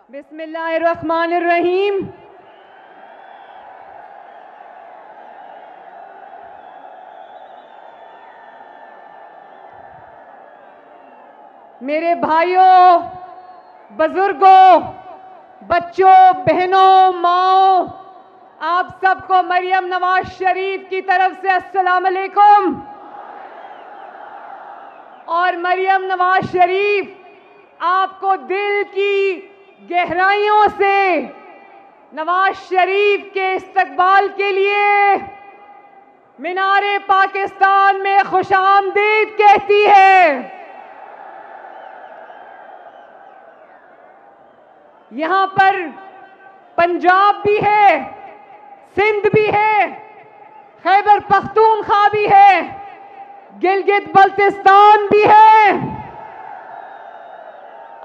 बिस्मिल्लाहिर्रहमानिर्रहीम। मेरे भाइयों, बुजुर्गों, बच्चों, बहनों, माओ, आप सबको मरियम नवाज शरीफ की तरफ से अस्सलाम वालेकुम। और मरियम नवाज शरीफ आपको दिल की गहराइयों से नवाज शरीफ के इस्तकबाल के लिए मीनारे पाकिस्तान में खुशामदीद कहती है। यहां पर पंजाब भी है, सिंध भी है, खैबर पख्तूनख्वा भी है, गिलगित बल्तिस्तान भी है,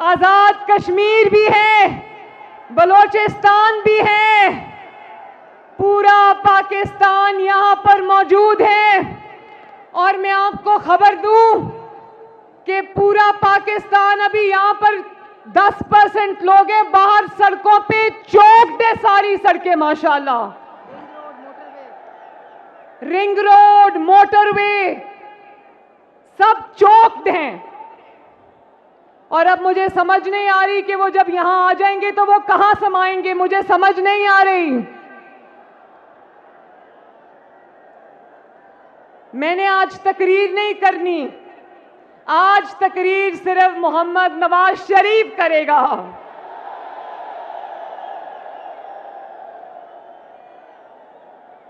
आजाद कश्मीर भी है, बलोचिस्तान भी है। पूरा पाकिस्तान यहां पर मौजूद है। और मैं आपको खबर दूं कि पूरा पाकिस्तान अभी यहां पर 10% लोग हैं, बाहर सड़कों पे चौकड है सारी सड़कें माशाल्लाह। रिंग रोड, मोटरवे सब चौकड हैं। और अब मुझे समझ नहीं आ रही कि वो जब यहां आ जाएंगे तो वो कहां समाएंगे, मुझे समझ नहीं आ रही। मैंने आज तकरीर नहीं करनी, आज तकरीर सिर्फ मोहम्मद नवाज शरीफ करेगा।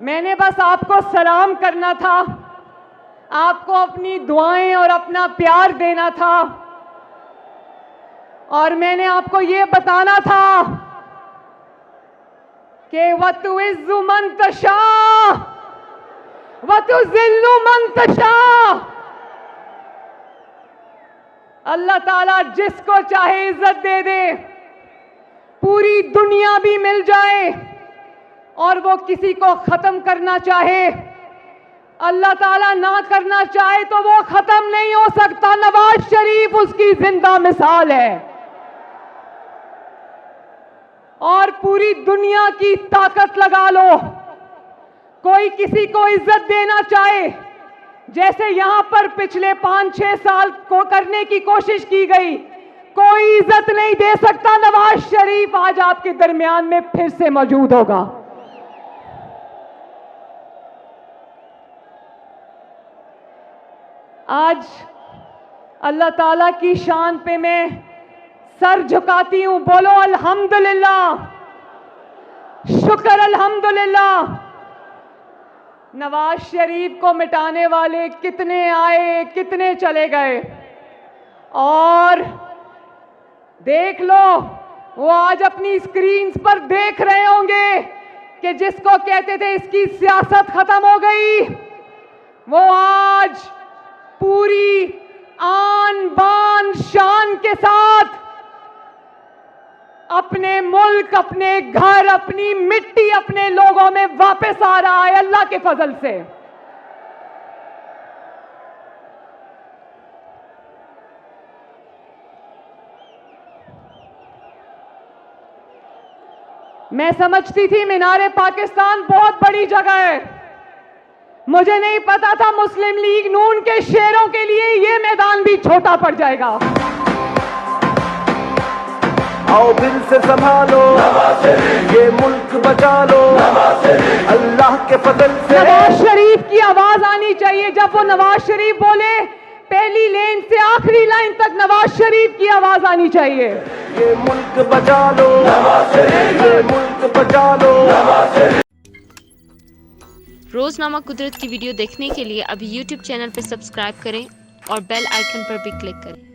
मैंने बस आपको सलाम करना था, आपको अपनी दुआएं और अपना प्यार देना था। और मैंने आपको ये बताना था कि वतुइज़्ज़ु मन तशा वतुज़िल्लु मन तशा। अल्लाह ताला जिसको चाहे इज्जत दे दे, पूरी दुनिया भी मिल जाए और वो किसी को खत्म करना चाहे, अल्लाह ताला ना करना चाहे तो वो खत्म नहीं हो सकता। नवाज शरीफ उसकी जिंदा मिसाल है। और पूरी दुनिया की ताकत लगा लो, कोई किसी को इज्जत देना चाहे, जैसे यहां पर पिछले 5-6 साल को करने की कोशिश की गई, कोई इज्जत नहीं दे सकता। नवाज शरीफ आज आपके दरमियान में फिर से मौजूद होगा। आज अल्लाह ताला की शान पे मैं सर झुकाती हूं। बोलो अल्हम्दुलिल्लाह, शुक्र अल्हम्दुलिल्लाह। नवाज शरीफ को मिटाने वाले कितने आए, कितने चले गए। और देख लो, वो आज अपनी स्क्रीन्स पर देख रहे होंगे कि जिसको कहते थे इसकी सियासत खत्म हो गई, वो आज पूरी आन बान शान के साथ अपने मुल्क, अपने घर, अपनी मिट्टी, अपने लोगों में वापस आ रहा है अल्लाह के फजल से। मैं समझती थी मीनारे पाकिस्तान बहुत बड़ी जगह है, मुझे नहीं पता था मुस्लिम लीग नून के शेरों के लिए ये मैदान भी छोटा पड़ जाएगा। आओ दिल से संभालो, ये मुल्क बचा लो अल्लाह के फजल से। नवाज शरीफ की आवाज आनी चाहिए। जब वो नवाज शरीफ बोले, पहली लेन से आखिरी लाइन तक नवाज शरीफ की आवाज आनी चाहिए। ये मुल्क बचा लो, ये मुल्क बचा लो। रोजनामा कुदरत की वीडियो देखने के लिए अभी YouTube चैनल पर सब्सक्राइब करें और बेल आइकन पर भी क्लिक करें।